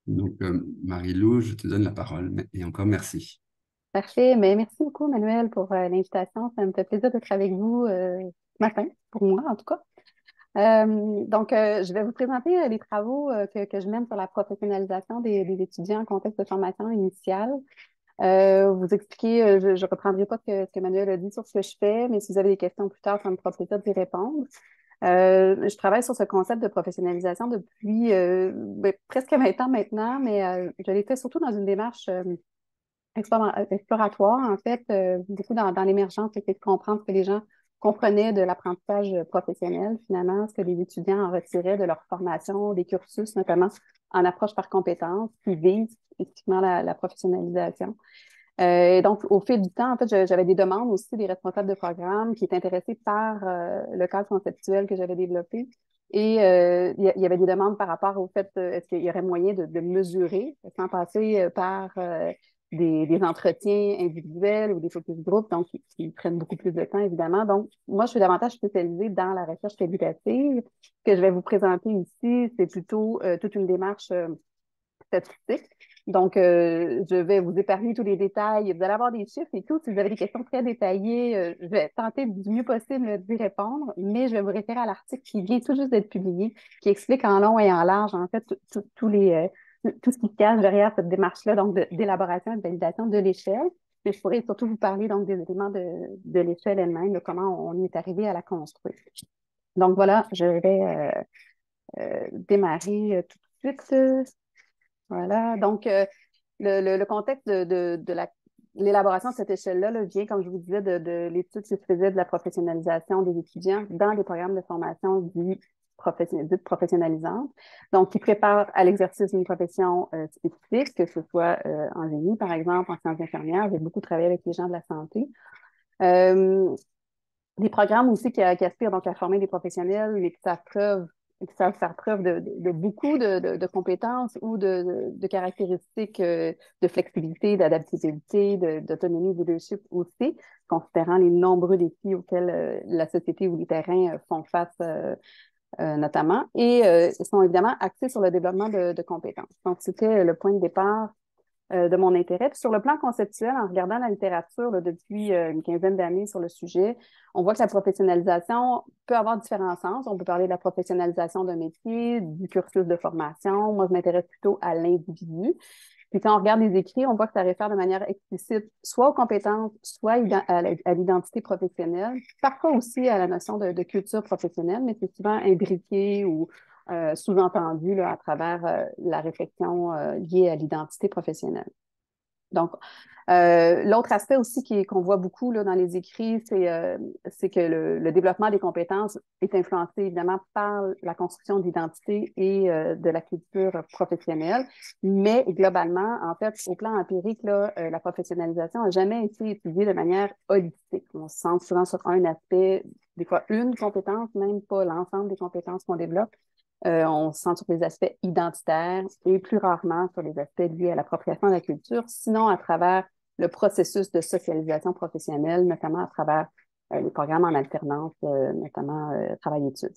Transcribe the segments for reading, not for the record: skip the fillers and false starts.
Donc, Marie-Lou, je te donne la parole et encore merci. Parfait. Mais merci beaucoup, Manuel, pour l'invitation. Ça me fait plaisir d'être avec vous ce matin, pour moi en tout cas. Je vais vous présenter les travaux que je mène sur la professionnalisation des étudiants en contexte de formation initiale. Vous expliquer, je ne reprendrai pas ce que Manuel a dit sur ce que je fais, mais si vous avez des questions plus tard, ça me fera plaisir d'y répondre. Je travaille sur ce concept de professionnalisation depuis presque 20 ans maintenant, mais je l'ai fait surtout dans une démarche exploratoire, en fait, beaucoup dans l'émergence, c'était de comprendre ce que les gens comprenaient de l'apprentissage professionnel, finalement, ce que les étudiants en retiraient de leur formation, des cursus, notamment en approche par compétences, qui visent spécifiquement la professionnalisation. Et donc, au fil du temps, en fait, j'avais des demandes aussi des responsables de programme qui étaient intéressés par le cadre conceptuel que j'avais développé. Et il y avait des demandes par rapport au fait, est-ce qu'il y aurait moyen de mesurer sans passer par des entretiens individuels ou des focus group, donc qui prennent beaucoup plus de temps, évidemment. Donc, moi, je suis davantage spécialisée dans la recherche qualitative. Ce que je vais vous présenter ici, c'est plutôt toute une démarche statistique. Donc, je vais vous épargner tous les détails. Vous allez avoir des chiffres et tout. Si vous avez des questions très détaillées, je vais tenter du mieux possible d'y répondre, mais je vais vous référer à l'article qui vient tout juste d'être publié, qui explique en long et en large, en fait, tout ce qui se cache derrière cette démarche-là, donc d'élaboration et de validation de l'échelle. Mais je pourrais surtout vous parler donc des éléments de l'échelle elle-même, de comment on est arrivé à la construire. Donc voilà, je vais démarrer tout de suite. Voilà. Donc, le contexte de l'élaboration de cette échelle-là là, vient, comme je vous disais, de l'étude qui se faisait de la professionnalisation des étudiants dans les programmes de formation dites professionnalisantes, donc qui préparent à l'exercice d'une profession spécifique, que ce soit en génie, par exemple, en sciences infirmières. J'ai beaucoup travaillé avec les gens de la santé. Euh, des programmes aussi qui aspirent donc à former des professionnels, mais qui savent faire preuve de beaucoup de compétences ou de caractéristiques de flexibilité, d'adaptabilité, d'autonomie, de leadership aussi, considérant les nombreux défis auxquels la société ou les terrains font face notamment, et sont évidemment axés sur le développement de compétences. Donc, c'était le point de départ de mon intérêt. Puis sur le plan conceptuel, en regardant la littérature là, depuis une quinzaine d'années sur le sujet, on voit que la professionnalisation peut avoir différents sens. On peut parler de la professionnalisation d'un métier, du cursus de formation. Moi, je m'intéresse plutôt à l'individu. Puis quand on regarde les écrits, on voit que ça réfère de manière explicite soit aux compétences, soit à l'identité professionnelle, parfois aussi à la notion de culture professionnelle, mais c'est souvent imbriqué ou sous-entendu là, à travers la réflexion liée à l'identité professionnelle. Donc, l'autre aspect aussi qu'on voit beaucoup là, dans les écrits, c'est que le développement des compétences est influencé évidemment par la construction d'identité et de la culture professionnelle. Mais globalement, en fait, au plan empirique, là, la professionnalisation n'a jamais été étudiée de manière holistique. On se centre souvent sur un aspect, des fois une compétence, même pas l'ensemble des compétences qu'on développe. On se centre sur les aspects identitaires et plus rarement sur les aspects liés à l'appropriation de la culture, sinon à travers le processus de socialisation professionnelle, notamment à travers les programmes en alternance, notamment travail-études.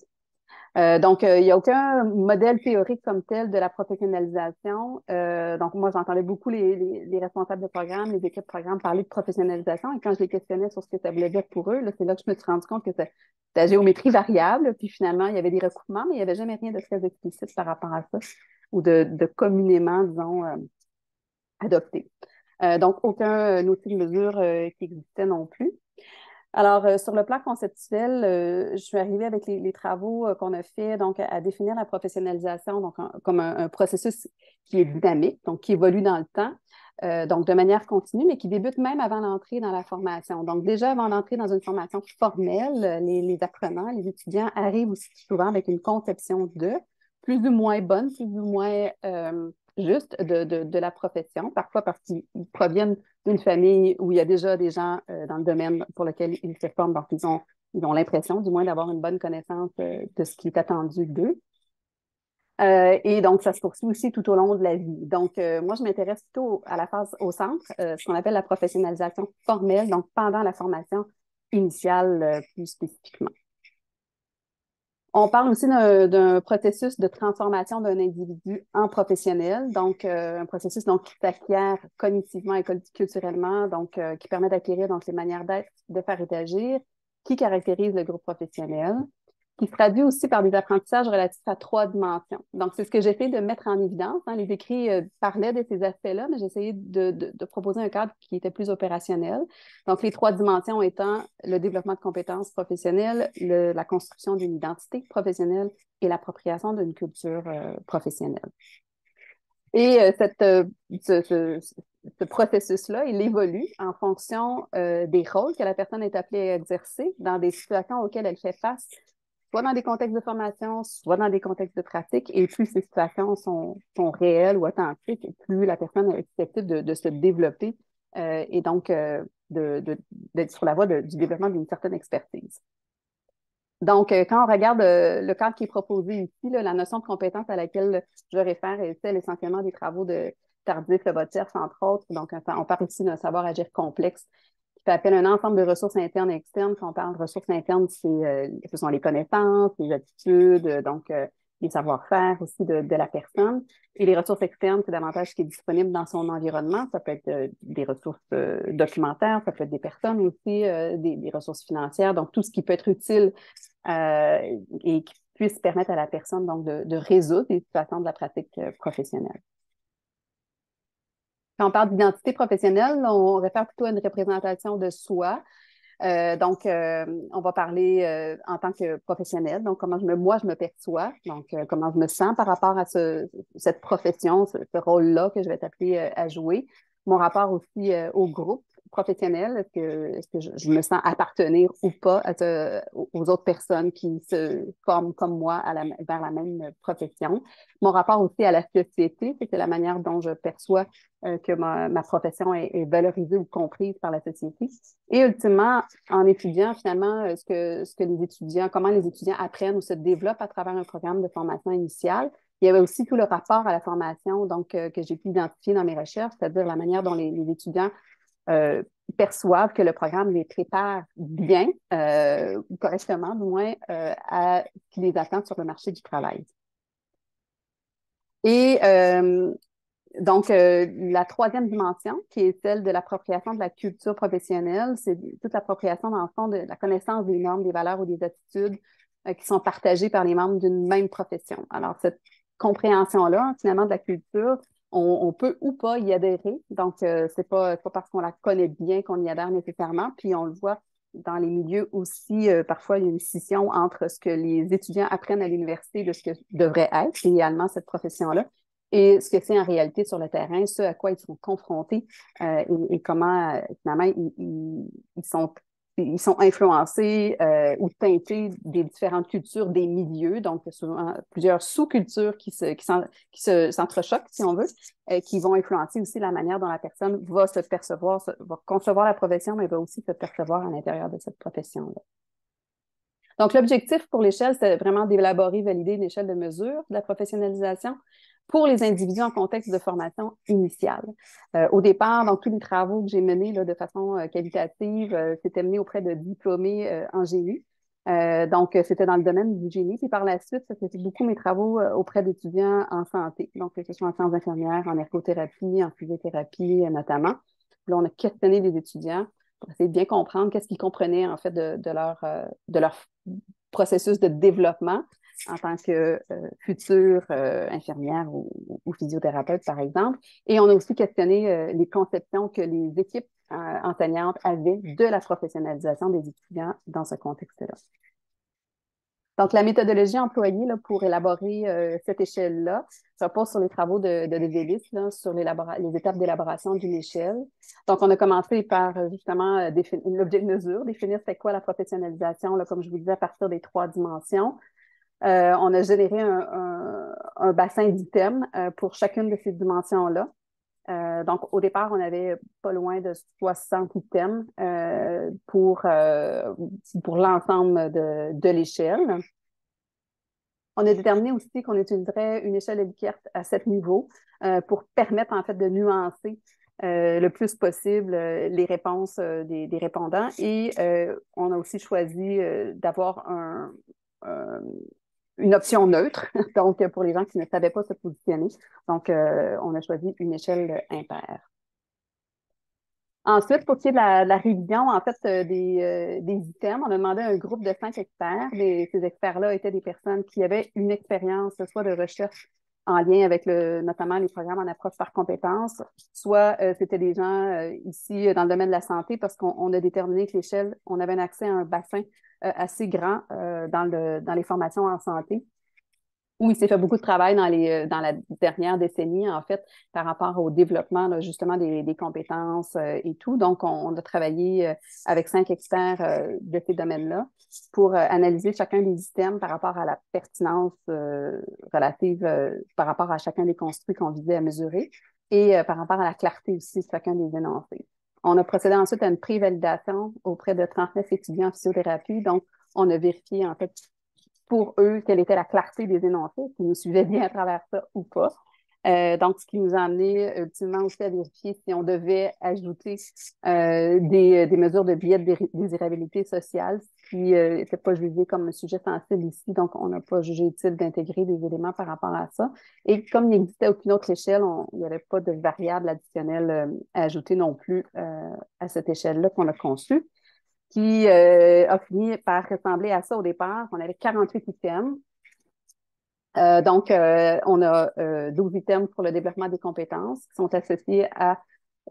Il n'y a aucun modèle théorique comme tel de la professionnalisation. Donc, moi, j'entendais beaucoup les responsables de programme, les équipes de programme parler de professionnalisation. Et quand je les questionnais sur ce que ça voulait dire pour eux, là, c'est là que je me suis rendu compte que c'était la géométrie variable. Puis finalement, il y avait des recoupements, mais il n'y avait jamais rien de très explicite par rapport à ça ou de communément, disons, adopté. Donc, aucun outil de mesure qui existait non plus. Alors, sur le plan conceptuel, je suis arrivée avec les travaux qu'on a fait donc à définir la professionnalisation donc comme un processus qui est dynamique, donc qui évolue dans le temps, donc de manière continue, mais qui débute même avant l'entrée dans la formation. Donc déjà avant d'entrer dans une formation formelle, les apprenants, les étudiants arrivent aussi souvent avec une conception plus ou moins bonne, plus ou moins juste de la profession, parfois parce qu'ils proviennent d'une famille où il y a déjà des gens dans le domaine pour lequel ils se forment. Donc, ils ont l'impression, du moins, d'avoir une bonne connaissance de ce qui est attendu d'eux. Et donc, ça se poursuit aussi tout au long de la vie. Donc, moi, je m'intéresse plutôt à la phase au centre, ce qu'on appelle la professionnalisation formelle, donc pendant la formation initiale plus spécifiquement. On parle aussi d'un processus de transformation d'un individu en professionnel, donc un processus donc, qui s'acquiert cognitivement et culturellement, donc qui permet d'acquérir donc les manières d'être, de faire et d'agir, qui caractérise le groupe professionnel, qui se traduit aussi par des apprentissages relatifs à trois dimensions. Donc, c'est ce que j'ai essayé de mettre en évidence, hein. Les écrits parlaient de ces aspects-là, mais j'ai essayé de proposer un cadre qui était plus opérationnel. Donc, les trois dimensions étant le développement de compétences professionnelles, la construction d'une identité professionnelle et l'appropriation d'une culture professionnelle. Et ce processus-là, il évolue en fonction des rôles que la personne est appelée à exercer dans des situations auxquelles elle fait face, soit dans des contextes de formation, soit dans des contextes de pratique. Et plus ces situations sont réelles ou authentiques, plus la personne est susceptible de se développer et donc d'être sur la voie du développement d'une certaine expertise. Donc, quand on regarde le cadre qui est proposé ici, là, la notion de compétence à laquelle je réfère est celle essentiellement des travaux de Tardif, Le Bottiers, entre autres. Donc, on parle ici d'un savoir-agir complexe qui fait appel à un ensemble de ressources internes et externes. Quand on parle de ressources internes, ce sont les connaissances, les attitudes, les savoir-faire aussi de la personne. Et les ressources externes, c'est davantage ce qui est disponible dans son environnement. Ça peut être des ressources documentaires, ça peut être des personnes aussi, des ressources financières. Donc, tout ce qui peut être utile et qui puisse permettre à la personne donc de résoudre les situations de la pratique professionnelle. Quand on parle d'identité professionnelle, on réfère plutôt à une représentation de soi. On va parler en tant que professionnel, donc comment moi je me perçois, donc comment je me sens par rapport à cette profession, ce rôle-là que je vais être appelée à jouer. Mon rapport aussi au groupe professionnel, est-ce que je me sens appartenir ou pas aux autres personnes qui se forment comme moi vers la même profession. Mon rapport aussi à la société, c'est la manière dont je perçois que ma profession est valorisée ou comprise par la société. Et ultimement, en étudiant finalement ce que les étudiants, comment les étudiants apprennent ou se développent à travers un programme de formation initiale, il y avait aussi tout le rapport à la formation donc, que j'ai pu identifier dans mes recherches, c'est-à-dire la manière dont les étudiants euh, perçoivent que le programme les prépare bien, ou correctement du moins, à ce qui les attend sur le marché du travail. Et la troisième dimension, qui est celle de l'appropriation de la culture professionnelle, c'est toute l'appropriation, dans le fond, de la connaissance des normes, des valeurs ou des attitudes qui sont partagées par les membres d'une même profession. Alors, cette compréhension-là, finalement, de la culture, on peut ou pas y adhérer. Donc, c'est pas parce qu'on la connaît bien qu'on y adhère nécessairement. Puis, on le voit dans les milieux aussi, parfois, il y a une scission entre ce que les étudiants apprennent à l'université et de ce que devrait être, idéalement, cette profession-là et ce que c'est en réalité sur le terrain, ce à quoi ils sont confrontés et comment finalement ils sont influencés ou teintés des différentes cultures des milieux, donc souvent plusieurs sous-cultures qui s'entrechoquent, si on veut, qui vont influencer aussi la manière dont la personne va se percevoir, va concevoir la profession, mais va aussi se percevoir à l'intérieur de cette profession-là. Donc, l'objectif pour l'échelle, c'est vraiment d'élaborer, valider une échelle de mesure de la professionnalisation pour les individus en contexte de formation initiale. Au départ, donc, tous les travaux que j'ai menés là, de façon qualitative, c'était mené auprès de diplômés en génie. C'était dans le domaine du génie. Puis par la suite, ça c'était beaucoup mes travaux auprès d'étudiants en santé, donc que ce soit en sciences infirmières, en ergothérapie, en physiothérapie notamment. Puis là, on a questionné les étudiants pour essayer de bien comprendre qu'est-ce qu'ils comprenaient en fait de leur processus de développement en tant que future infirmière ou physiothérapeute, par exemple. Et on a aussi questionné les conceptions que les équipes enseignantes avaient de la professionnalisation des étudiants dans ce contexte-là. Donc, la méthodologie employée là, pour élaborer cette échelle-là repose sur les travaux de Delis là, sur les étapes d'élaboration d'une échelle. Donc, on a commencé par justement l'objet de mesure, définir c'est quoi la professionnalisation, là, comme je vous disais, à partir des trois dimensions. On a généré un bassin d'items pour chacune de ces dimensions-là. Donc, au départ, on avait pas loin de 60 items pour l'ensemble de l'échelle. On a déterminé aussi qu'on utiliserait une échelle Likert à 7 niveaux pour permettre en fait de nuancer le plus possible les réponses des répondants. Et on a aussi choisi d'avoir une option neutre, donc pour les gens qui ne savaient pas se positionner. Donc, on a choisi une échelle impaire. Ensuite, pour ce qui est de la révision, en fait, des items, on a demandé à un groupe de 5 experts. Ces experts-là étaient des personnes qui avaient une expérience, soit de recherche en lien avec notamment les programmes en approche par compétences, soit c'était des gens ici dans le domaine de la santé parce qu'on a déterminé que l'échelle, on avait un accès à un bassin assez grand dans les formations en santé où il s'est fait beaucoup de travail dans la dernière décennie, en fait, par rapport au développement, là, justement, des compétences et tout. Donc, on a travaillé avec 5 experts de ces domaines-là pour analyser chacun des items par rapport à la pertinence relative par rapport à chacun des construits qu'on visait à mesurer et par rapport à la clarté aussi de chacun des énoncés. On a procédé ensuite à une pré-validation auprès de 39 étudiants en physiothérapie. Donc, on a vérifié, en fait, pour eux, quelle était la clarté des énoncés, s'ils nous suivaient bien à travers ça ou pas. Donc, ce qui nous a amené ultimement aussi à vérifier si on devait ajouter des mesures de biais de désirabilité sociale, ce qui n'était pas jugé comme un sujet sensible ici. Donc, on n'a pas jugé utile d'intégrer des éléments par rapport à ça. Et comme il n'existait aucune autre échelle, il n'y avait pas de variable additionnelle à ajouter non plus à cette échelle-là qu'on a conçue qui a fini par ressembler à ça au départ. On avait 48 items. Donc, on a 12 items pour le développement des compétences qui sont associés à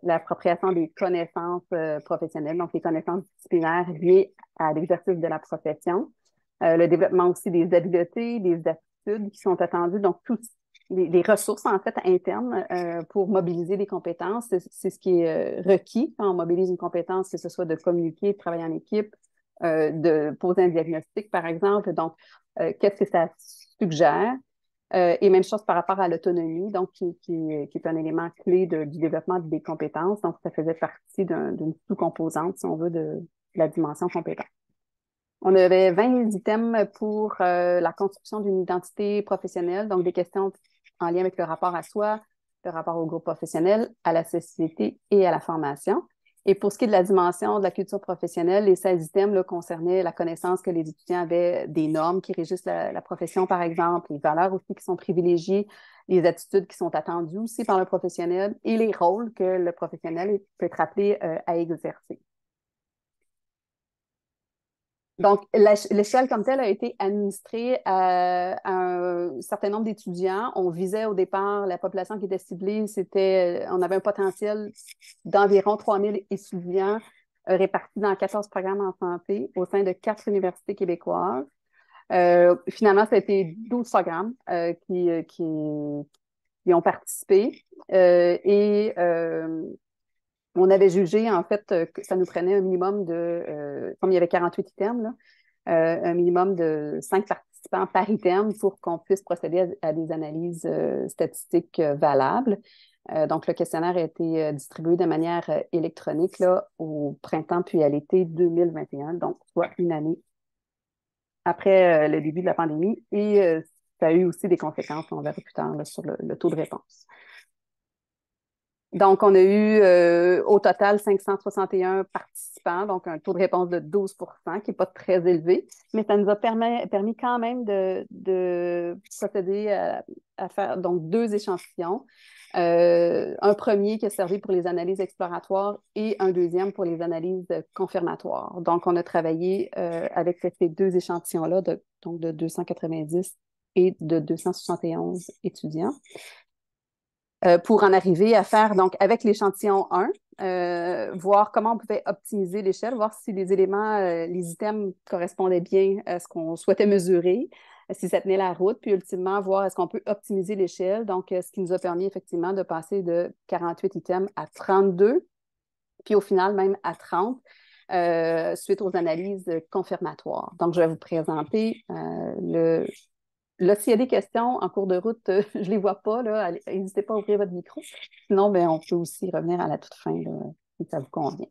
l'appropriation des connaissances professionnelles, donc les connaissances disciplinaires liées à l'exercice de la profession. Le développement aussi des habiletés, des aptitudes qui sont attendues, donc tous les ressources en fait internes pour mobiliser des compétences. C'est ce qui est requis quand on mobilise une compétence, que ce soit de communiquer, de travailler en équipe, de poser un diagnostic, par exemple. Donc, qu'est-ce que ça suggère? Et même chose par rapport à l'autonomie, donc qui est un élément clé du développement des compétences. Donc, ça faisait partie d'une sous-composante, si on veut, de la dimension compétence. On avait 20 items pour la construction d'une identité professionnelle, donc des questions en lien avec le rapport à soi, le rapport au groupe professionnel, à la société et à la formation. Et pour ce qui est de la dimension de la culture professionnelle, les 16 items là, concernaient la connaissance que les étudiants avaient des normes qui régissent la profession, par exemple, les valeurs aussi qui sont privilégiées, les attitudes qui sont attendues aussi par le professionnel et les rôles que le professionnel peut être appelé à exercer. Donc, l'échelle comme telle a été administrée à un certain nombre d'étudiants. On visait au départ la population qui était ciblée, on avait un potentiel d'environ 3000 étudiants répartis dans 14 programmes en santé au sein de 4 universités québécoises. Finalement, ça a été 12 programmes qui ont participé on avait jugé, en fait, que ça nous prenait un minimum comme il y avait 48 items, là, un minimum de 5 participants par item pour qu'on puisse procéder à des analyses statistiques valables. Donc, le questionnaire a été distribué de manière électronique là, au printemps puis à l'été 2021, donc soit une année après le début de la pandémie. Et ça a eu aussi des conséquences, on verra plus tard, là, sur le taux de réponse. Donc, on a eu au total 561 participants, donc un taux de réponse de 12 qui n'est pas très élevé, mais ça nous a permis quand même de procéder à faire donc 2 échantillons. Un premier qui a servi pour les analyses exploratoires et un deuxième pour les analyses confirmatoires. Donc, on a travaillé avec ces 2 échantillons-là, donc de 290 et de 271 étudiants. Pour en arriver à faire, donc, avec l'échantillon 1, voir comment on pouvait optimiser l'échelle, voir si les éléments, les items correspondaient bien à ce qu'on souhaitait mesurer, si ça tenait la route, puis ultimement, voir est-ce qu'on peut optimiser l'échelle. Donc, ce qui nous a permis effectivement de passer de 48 items à 32, puis au final même à 30, suite aux analyses confirmatoires. Donc, je vais vous présenter Là, s'il y a des questions en cours de route, je ne les vois pas. N'hésitez pas à ouvrir votre micro. Sinon, ben, on peut aussi revenir à la toute fin là, si ça vous convient.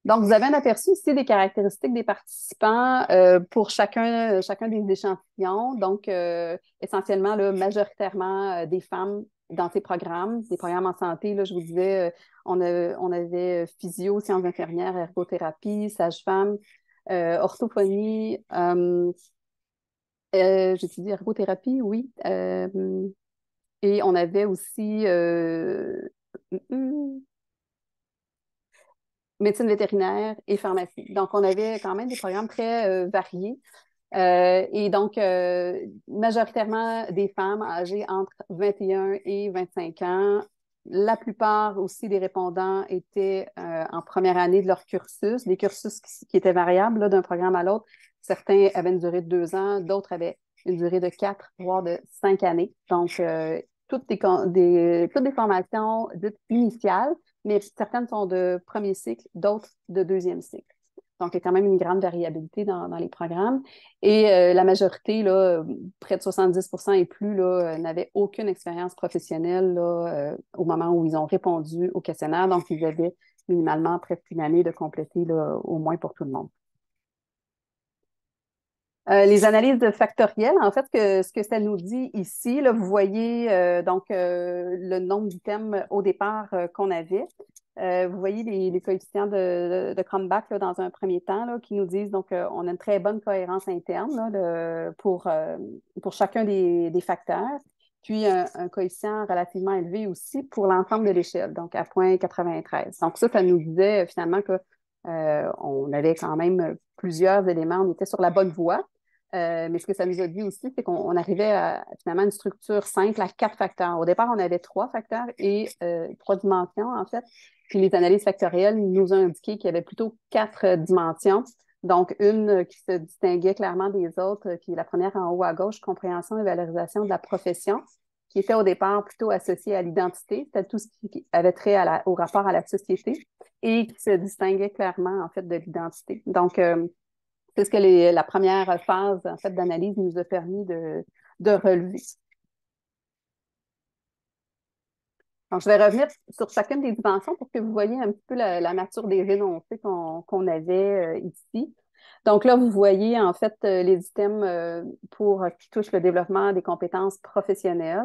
Donc, vous avez un aperçu ici des caractéristiques des participants pour chacun des échantillons. Donc, essentiellement, là, majoritairement des femmes dans ces programmes, des programmes en santé. Là, je vous disais, on avait physio, sciences infirmières, ergothérapie, sage-femme, orthophonie, J'étudie ergothérapie, oui. Et on avait aussi médecine vétérinaire et pharmacie. Donc, on avait quand même des programmes très variés. Et donc, majoritairement des femmes âgées entre 21 et 25 ans. La plupart aussi des répondants étaient en première année de leur cursus, des cursus qui étaient variables d'un programme à l'autre. Certains avaient une durée de 2 ans, d'autres avaient une durée de 4, voire de 5 années. Donc, toutes des formations dites initiales, mais certaines sont de premier cycle, d'autres de deuxième cycle. Donc, il y a quand même une grande variabilité dans les programmes. Et la majorité, là, près de 70 et plus, là, n'avaient aucune expérience professionnelle là, au moment où ils ont répondu au questionnaire. Donc, ils avaient minimalement presque une année de compléter, là, au moins pour tout le monde. Les analyses factorielles, en fait, ce que ça nous dit ici, là, vous voyez donc le nombre d'items au départ qu'on avait. Vous voyez les coefficients de Cronbach là, dans un premier temps là, qui nous disent donc on a une très bonne cohérence interne là, pour chacun des facteurs, puis un coefficient relativement élevé aussi pour l'ensemble de l'échelle, donc à 0,93. Donc ça nous disait finalement que on avait quand même plusieurs éléments, on était sur la bonne voie. Mais ce que ça nous a dit aussi, c'est qu'on arrivait à finalement une structure simple à 4 facteurs. Au départ, on avait 3 facteurs et 3 dimensions, en fait. Puis les analyses factorielles nous ont indiqué qu'il y avait plutôt 4 dimensions. Donc, une qui se distinguait clairement des autres, qui est la première en haut à gauche, compréhension et valorisation de la profession, qui était au départ plutôt associée à l'identité, c'était tout ce qui avait trait au rapport à la société et qui se distinguait clairement, en fait, de l'identité. Donc, c'est ce que la première phase en fait, d'analyse nous a permis de relever. Donc, je vais revenir sur chacune des dimensions pour que vous voyez un petit peu la nature des énoncés qu'on avait ici. Donc là, vous voyez en fait les items qui touchent le développement des compétences professionnelles.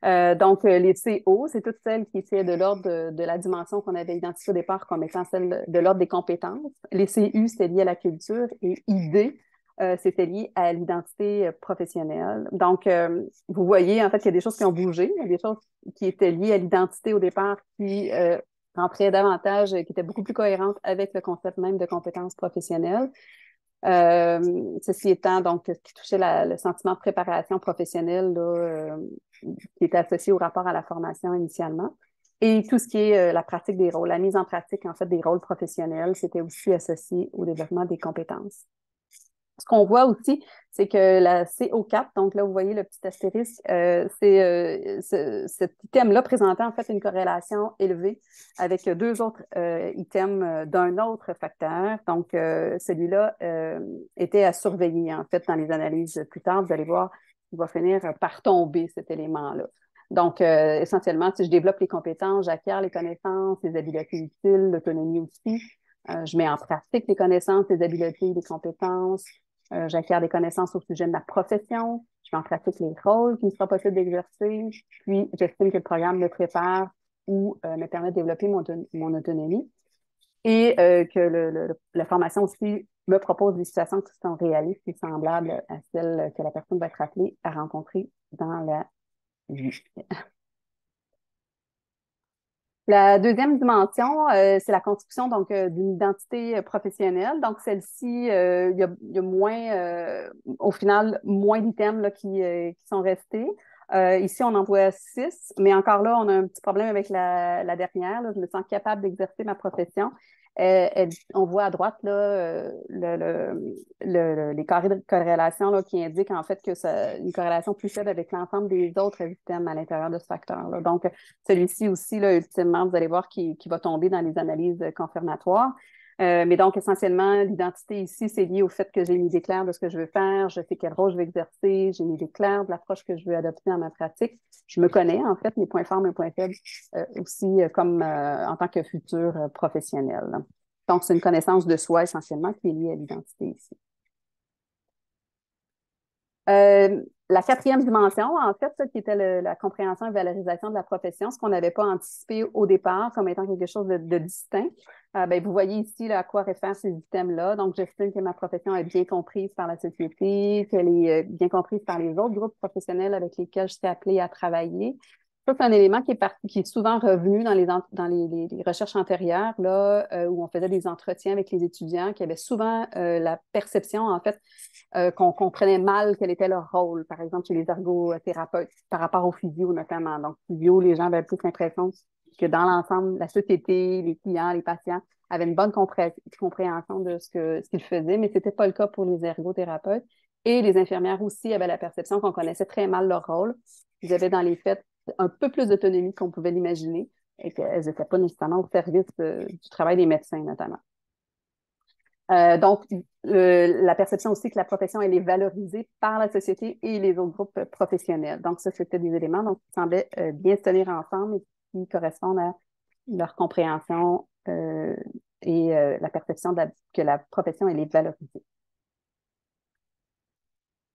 Donc, les CO, c'est toutes celles qui étaient de l'ordre de la dimension qu'on avait identifiée au départ comme étant celle de l'ordre des compétences. Les CU, c'était lié à la culture et ID, c'était lié à l'identité professionnelle. Donc, vous voyez en fait qu'il y a des choses qui ont bougé, il y a des choses qui étaient liées à l'identité au départ qui rentraient davantage, qui étaient beaucoup plus cohérentes avec le concept même de compétences professionnelles. Ceci étant, donc, ce qui touchait le sentiment de préparation professionnelle là, qui était associé au rapport à la formation initialement. Et tout ce qui est la pratique des rôles, la mise en pratique, en fait, des rôles professionnels, c'était aussi associé au développement des compétences. Ce qu'on voit aussi, c'est que la CO4, donc là, vous voyez le petit astérisque, cet item-là présentait en fait une corrélation élevée avec 2 autres items d'un autre facteur. Donc, celui-là était à surveiller en fait dans les analyses plus tard. Vous allez voir, il va finir par tomber cet élément-là. Donc, essentiellement, si je développe les compétences, j'acquiers les connaissances, les habiletés utiles, l'autonomie aussi. Je mets en pratique les connaissances, les habiletés, les compétences. J'acquiers des connaissances au sujet de ma profession. Je mets en pratique les rôles qu'il me sera possible d'exercer. Puis, j'estime que le programme me prépare ou me permet de développer mon autonomie. Et que la formation aussi me propose des situations qui sont réalistes et semblables à celles que la personne va être appelée à rencontrer dans la vie. La deuxième dimension, c'est la construction donc d'une identité professionnelle. Donc celle-ci, il y a moins, au final, moins d'items là, qui sont restés. Ici, on en voit 6, mais encore là, on a un petit problème avec la dernière. Là. Je me sens capable d'exercer ma profession. On voit à droite là, les carrés de corrélation là, qui indiquent en fait que c'est une corrélation plus faible avec l'ensemble des autres items à l'intérieur de ce facteur-là. Donc, celui-ci aussi, là, ultimement, vous allez voir qu'il va tomber dans les analyses confirmatoires. Mais donc, essentiellement, l'identité ici, c'est lié au fait que j'ai une idée claire de ce que je veux faire, je sais quel rôle je veux exercer, j'ai une idée claire de l'approche que je veux adopter dans ma pratique. Je me connais, en fait, mes points forts, mes points faibles, aussi comme en tant que futur professionnel. Donc, c'est une connaissance de soi essentiellement qui est liée à l'identité ici. La quatrième dimension, en fait, ça, qui était la compréhension et valorisation de la profession, ce qu'on n'avait pas anticipé au départ comme étant quelque chose de distinct. Ben, vous voyez ici là, à quoi réfèrent ces items-là. Donc, j'estime que ma profession est bien comprise par la société, qu'elle est bien comprise par les autres groupes professionnels avec lesquels je suis appelée à travailler. Ça, c'est un élément qui est souvent revenu dans les recherches antérieures, là, où on faisait des entretiens avec les étudiants, qui avaient souvent la perception, en fait, qu'on comprenait mal quel était leur rôle, par exemple chez les ergothérapeutes, par rapport aux physio notamment. Donc, physio, les gens avaient plus l'impression que dans l'ensemble, la société, les clients, les patients avaient une bonne compréhension de ce qu'ils faisaient, mais ce n'était pas le cas pour les ergothérapeutes. Et les infirmières aussi avaient la perception qu'on connaissait très mal leur rôle. Ils avaient dans les faits un peu plus d'autonomie qu'on pouvait l'imaginer et qu'elles n'étaient pas nécessairement au service du travail des médecins notamment. Donc, la perception aussi que la profession, elle est valorisée par la société et les autres groupes professionnels. Donc, ça, c'était des éléments donc, qui semblaient bien se tenir ensemble et qui correspondent à leur compréhension et la perception que la profession, elle est valorisée.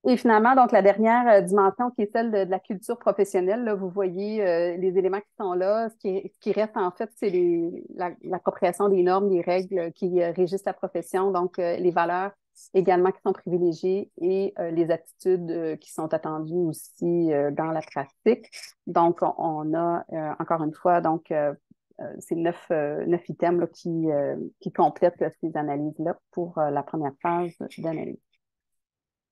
Et finalement, donc, la dernière dimension qui est celle de la culture professionnelle, là, vous voyez les éléments qui sont là. Ce qui reste, en fait, c'est l'appropriation des normes, des règles qui régissent la profession, donc les valeurs également qui sont privilégiées et les attitudes qui sont attendues aussi dans la pratique. Donc, on a, encore une fois, donc, ces neuf items là, qui complètent ces analyses-là pour la première phase d'analyse.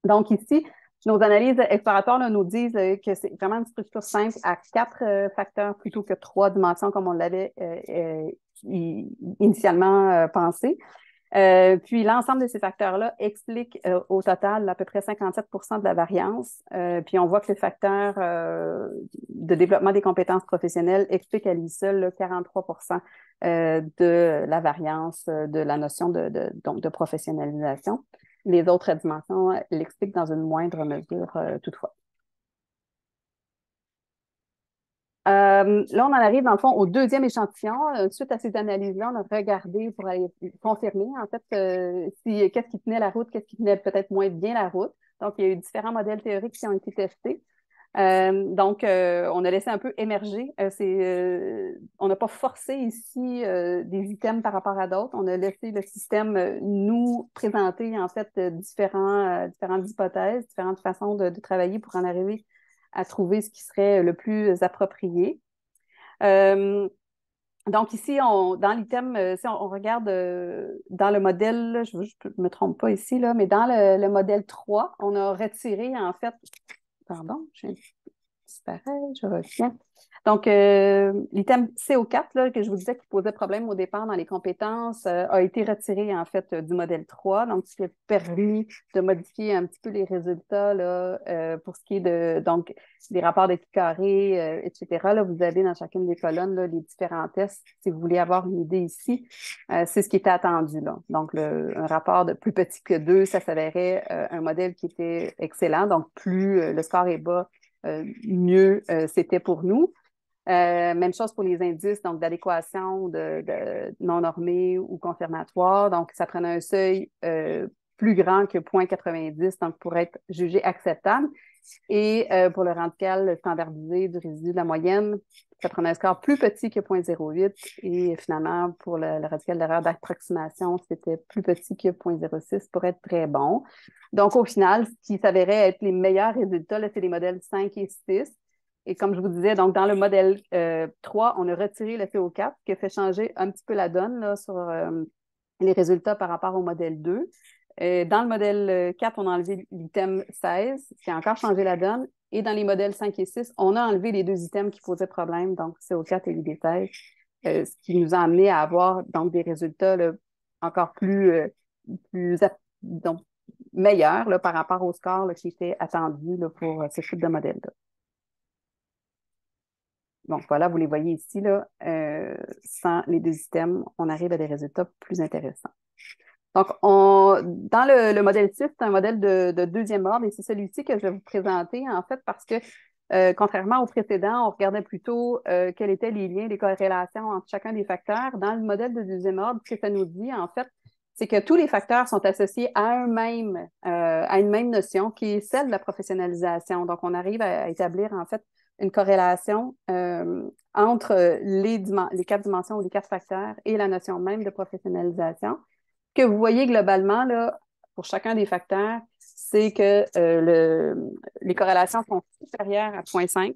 Donc ici, nos analyses exploratoires là, nous disent que c'est vraiment une structure simple à 4 facteurs plutôt que 3 dimensions comme on l'avait initialement pensé. Puis l'ensemble de ces facteurs-là explique au total à peu près 57% de la variance. Puis on voit que le facteur de développement des compétences professionnelles explique à lui seul là, 43% de la variance de la notion donc de professionnalisation. Les autres dimensions l'expliquent dans une moindre mesure toutefois. Là, on en arrive, dans le fond, au deuxième échantillon. Suite à ces analyses-là, on a regardé pour aller confirmer, en fait, qu'est-ce qui tenait la route, qu'est-ce qui tenait peut-être moins bien la route. Donc, il y a eu différents modèles théoriques qui ont été testés. Donc, on a laissé un peu émerger. On n'a pas forcé ici des items par rapport à d'autres. On a laissé le système nous présenter, en fait, différentes hypothèses, différentes façons de travailler pour en arriver à trouver ce qui serait le plus approprié. Donc ici, dans l'item, si on regarde dans le modèle, là, je ne me trompe pas ici, là, mais dans le modèle 3, on a retiré en fait, pardon, je viens de disparaître, je reviens. Donc, l'item CO4, là, que je vous disais qui posait problème au départ dans les compétences, a été retiré en fait du modèle 3, donc ce qui a permis de modifier un petit peu les résultats là, pour ce qui est donc, des rapports de carré, etc. Là, vous avez dans chacune des colonnes là, les différents tests. Si vous voulez avoir une idée ici, c'est ce qui était attendu. Là. Donc, un rapport de plus petit que 2, ça s'avérait un modèle qui était excellent. Donc, plus le score est bas, mieux c'était pour nous. Même chose pour les indices, donc d'adéquation de non normés ou confirmatoires. Donc, ça prenait un seuil plus grand que 0,90, donc pour être jugé acceptable. Et pour le radical standardisé du résidu de la moyenne, ça prenait un score plus petit que 0,08. Et finalement, pour le radical d'erreur d'approximation, c'était plus petit que 0,06 pour être très bon. Donc, au final, ce qui s'avérait être les meilleurs résultats, là, c'est les modèles 5 et 6. Et comme je vous disais, donc dans le modèle 3, on a retiré le CO4, ce qui a fait changer un petit peu la donne là, sur les résultats par rapport au modèle 2. Dans le modèle 4, on a enlevé l'item 16, ce qui a encore changé la donne. Et dans les modèles 5 et 6, on a enlevé les 2 items qui posaient problème, donc CO4 et l'ID16, ce qui nous a amené à avoir donc des résultats là, encore donc, meilleurs là, par rapport au score là, qui était attendu là, pour ce type de modèle-là. Donc voilà, vous les voyez ici, là, sans les 2 items, on arrive à des résultats plus intéressants. Donc, dans le modèle 6, c'est un modèle de deuxième ordre et c'est celui-ci que je vais vous présenter, en fait, parce que contrairement au précédent, on regardait plutôt quels étaient les liens, les corrélations entre chacun des facteurs. Dans le modèle de deuxième ordre, ce que ça nous dit, en fait, c'est que tous les facteurs sont associés à une même notion qui est celle de la professionnalisation. Donc, on arrive à établir en fait une corrélation entre les quatre dimensions ou les quatre facteurs et la notion même de professionnalisation. Que vous voyez globalement, là, pour chacun des facteurs, c'est que les corrélations sont supérieures à 0,5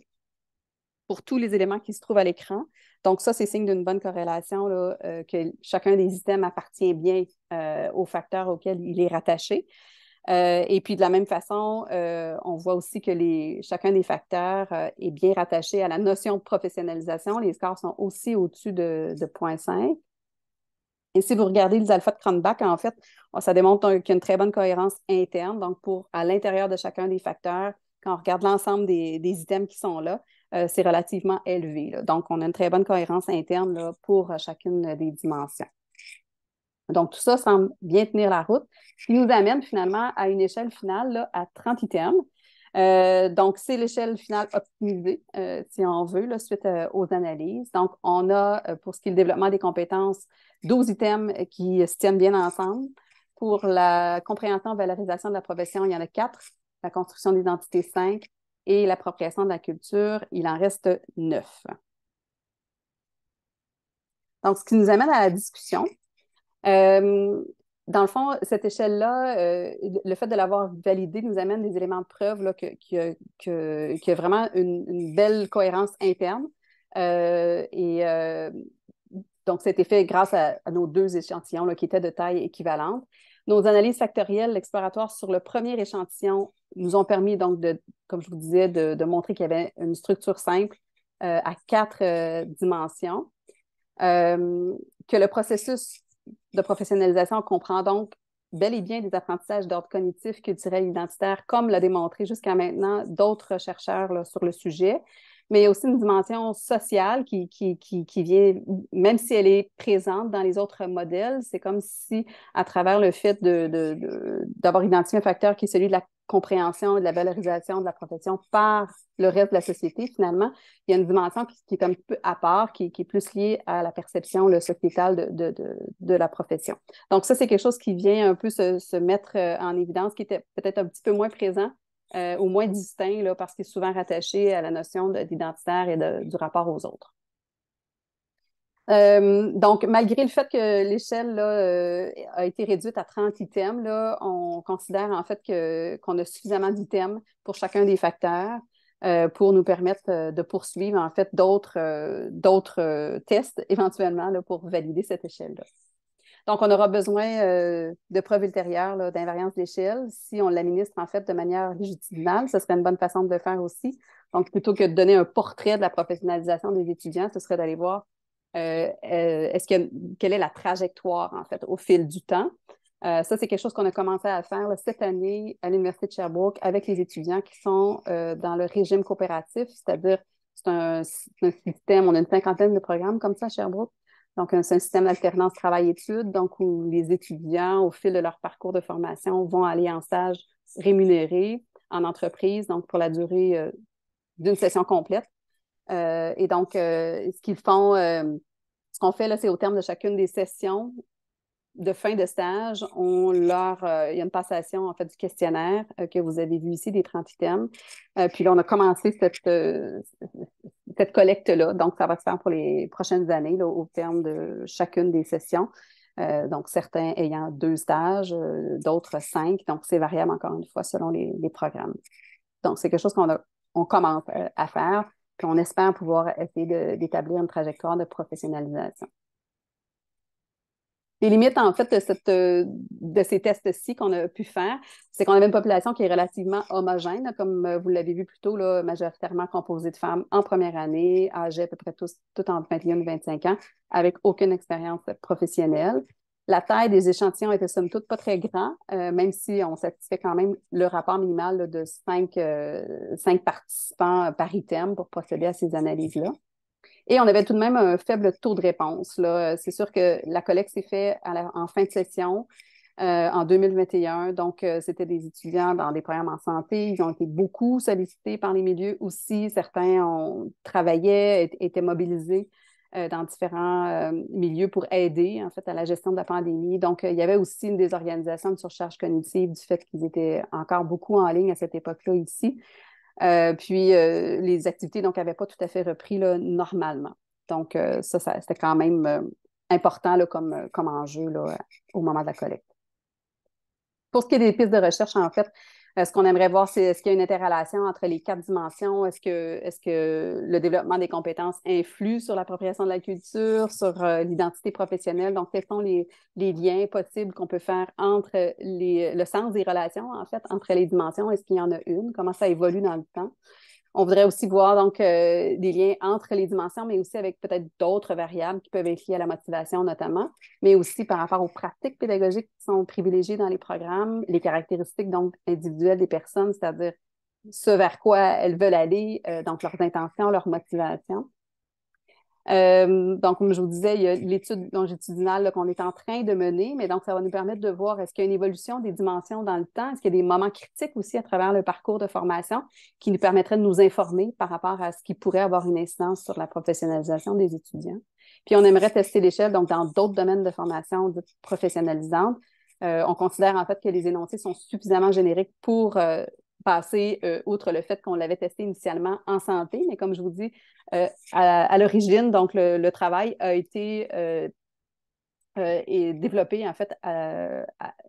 pour tous les éléments qui se trouvent à l'écran. Donc, ça, c'est signe d'une bonne corrélation, là, que chacun des items appartient bien au facteur auquel il est rattaché. Et puis, de la même façon, on voit aussi que chacun des facteurs est bien rattaché à la notion de professionnalisation. Les scores sont aussi au-dessus de 0,5. Et si vous regardez les alphas de Cronbach, en fait, ça démontre qu'il y a une très bonne cohérence interne. Donc, à l'intérieur de chacun des facteurs, quand on regarde l'ensemble des items qui sont là, c'est relativement élevé, là. Donc, on a une très bonne cohérence interne là, pour chacune des dimensions. Donc, tout ça semble bien tenir la route, ce qui nous amène finalement à une échelle finale là, à 30 items. Donc, c'est l'échelle finale optimisée, si on veut, là, suite aux analyses. Donc, on a, pour ce qui est le développement des compétences, 12 items qui se tiennent bien ensemble. Pour la compréhension et valorisation de la profession, il y en a 4. La construction d'identité, 5. Et l'appropriation de la culture, il en reste 9. Donc, ce qui nous amène à la discussion. Dans le fond, cette échelle-là, le fait de l'avoir validée nous amène des éléments de preuve là, qu'il y a vraiment une belle cohérence interne. Donc, ça a été fait grâce à nos 2 échantillons là, qui étaient de taille équivalente. Nos analyses factorielles exploratoires sur le premier échantillon nous ont permis, donc, comme je vous disais, de montrer qu'il y avait une structure simple à 4 dimensions. Que le processus de professionnalisation comprend donc bel et bien des apprentissages d'ordre cognitif, culturel, identitaire, comme l'a démontré jusqu'à maintenant d'autres chercheurs là, sur le sujet. Mais il y a aussi une dimension sociale qui vient, même si elle est présente dans les autres modèles, c'est comme si, à travers le fait d'avoir identifié un facteur qui est celui de la compréhension et de la valorisation de la profession par le reste de la société, finalement, il y a une dimension qui est un peu à part, qui est plus liée à la perception sociétale de la profession. Donc, ça, c'est quelque chose qui vient un peu se mettre en évidence, qui était peut-être un petit peu moins présent au moins distinct, là, parce qu'il est souvent rattaché à la notion d'identitaire et du rapport aux autres. Donc, malgré le fait que l'échelle a été réduite à 30 items, là, on considère en fait qu'on a suffisamment d'items pour chacun des facteurs pour nous permettre de poursuivre en fait d'autres tests éventuellement là, pour valider cette échelle-là. Donc, on aura besoin de preuves ultérieures d'invariance d'échelle. Si on l'administre en fait de manière longitudinale, ce serait une bonne façon de le faire aussi. Donc, plutôt que de donner un portrait de la professionnalisation des étudiants, ce serait d'aller voir quelle est la trajectoire en fait au fil du temps. Ça, c'est quelque chose qu'on a commencé à faire là, cette année à l'Université de Sherbrooke avec les étudiants qui sont dans le régime coopératif, c'est-à-dire c'est un système, on a une 50aine de programmes comme ça à Sherbrooke. Donc, c'est un système d'alternance travail-études, donc où les étudiants, au fil de leur parcours de formation, vont aller en stage rémunéré en entreprise, donc pour la durée d'une session complète. Et donc, ce qu'on fait là, c'est au terme de chacune des sessions de fin de stage, il y a une passation en fait du questionnaire que vous avez vu ici, des 30 items. Puis là, on a commencé cette collecte-là. Donc, ça va se faire pour les prochaines années là, au terme de chacune des sessions. Donc, certains ayant 2 stages, d'autres 5. Donc, c'est variable encore une fois selon les programmes. Donc, c'est quelque chose qu'on commence à faire. Puis on espère pouvoir essayer d'établir une trajectoire de professionnalisation. Les limites, en fait, de ces tests-ci qu'on a pu faire, c'est qu'on avait une population qui est relativement homogène, comme vous l'avez vu plus tôt, là, majoritairement composée de femmes en première année, âgées à peu près toutes entre 21 et 25 ans, avec aucune expérience professionnelle. La taille des échantillons était somme toute pas très grand, même si on satisfait quand même le rapport minimal là, de 5 participants par item pour procéder à ces analyses-là. Et on avait tout de même un faible taux de réponse, là. C'est sûr que la collecte s'est faite en fin de session en 2021. Donc, c'était des étudiants dans des programmes en santé. Ils ont été beaucoup sollicités par les milieux aussi. Certains travaillaient, étaient mobilisés dans différents milieux pour aider, en fait, à la gestion de la pandémie. Donc, il y avait aussi une désorganisation de surcharge cognitive du fait qu'ils étaient encore beaucoup en ligne à cette époque-là ici. Puis, les activités, donc, n'avaient pas tout à fait repris là, normalement. Donc, c'était quand même important là, comme enjeu là, au moment de la collecte. Pour ce qui est des pistes de recherche, en fait, ce qu'on aimerait voir, c'est est-ce qu'il y a une interrelation entre les 4 dimensions? Est-ce que le développement des compétences influe sur l'appropriation de la culture, sur l'identité professionnelle? Donc, quels sont les liens possibles qu'on peut faire entre le sens des relations, en fait, entre les dimensions? Est-ce qu'il y en a une? Comment ça évolue dans le temps? On voudrait aussi voir donc des liens entre les dimensions, mais aussi avec peut-être d'autres variables qui peuvent être liées à la motivation notamment, mais aussi par rapport aux pratiques pédagogiques qui sont privilégiées dans les programmes, les caractéristiques donc individuelles des personnes, c'est-à-dire ce vers quoi elles veulent aller, donc leurs intentions, leurs motivations. Donc, comme je vous disais, il y a l'étude longitudinale qu'on est en train de mener, mais donc ça va nous permettre de voir est-ce qu'il y a une évolution des dimensions dans le temps, est-ce qu'il y a des moments critiques aussi à travers le parcours de formation qui nous permettraient de nous informer par rapport à ce qui pourrait avoir une incidence sur la professionnalisation des étudiants. Puis, on aimerait tester l'échelle, donc dans d'autres domaines de formation dites professionnalisantes. On considère en fait que les énoncés sont suffisamment génériques pour passer outre le fait qu'on l'avait testé initialement en santé, mais comme je vous dis, à l'origine, donc le travail a été et développé en fait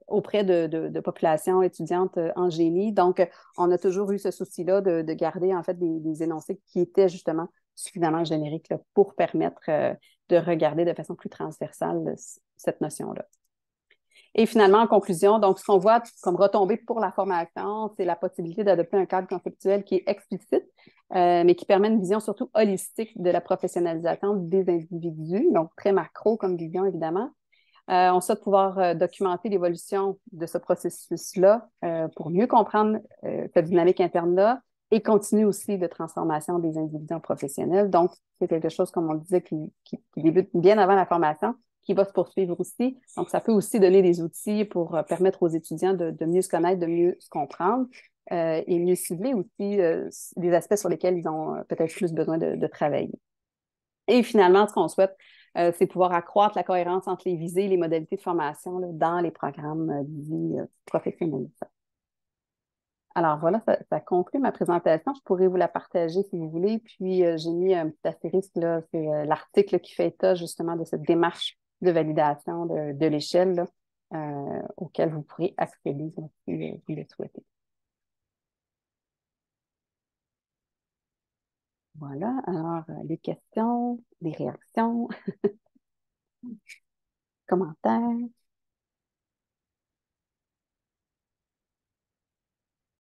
auprès de populations étudiantes en génie. Donc, on a toujours eu ce souci-là de garder en fait des énoncés qui étaient justement suffisamment génériques là, pour permettre de regarder de façon plus transversale cette notion-là. Et finalement, en conclusion, donc, ce qu'on voit comme retombée pour la formation, c'est la possibilité d'adopter un cadre conceptuel qui est explicite, mais qui permet une vision surtout holistique de la professionnalisation des individus, donc très macro comme vision, évidemment. On souhaite pouvoir documenter l'évolution de ce processus-là pour mieux comprendre cette dynamique interne-là et continuer aussi de transformation des individus en professionnels. Donc, c'est quelque chose, comme on le disait, qui débute bien avant la formation, qui va se poursuivre aussi. Donc, ça peut aussi donner des outils pour permettre aux étudiants de mieux se connaître, de mieux se comprendre et mieux cibler aussi des aspects sur lesquels ils ont peut-être plus besoin de travailler. Et finalement, ce qu'on souhaite, c'est pouvoir accroître la cohérence entre les visées et les modalités de formation là, dans les programmes dits professionnalisants. Alors voilà, ça conclut ma présentation. Je pourrais vous la partager si vous voulez. Puis j'ai mis un petit astérisque, là, c'est l'article qui fait état justement de cette démarche de validation de l'échelle là, auquel vous pourrez accéder si vous le souhaitez. Voilà, alors les questions, les réactions, commentaires.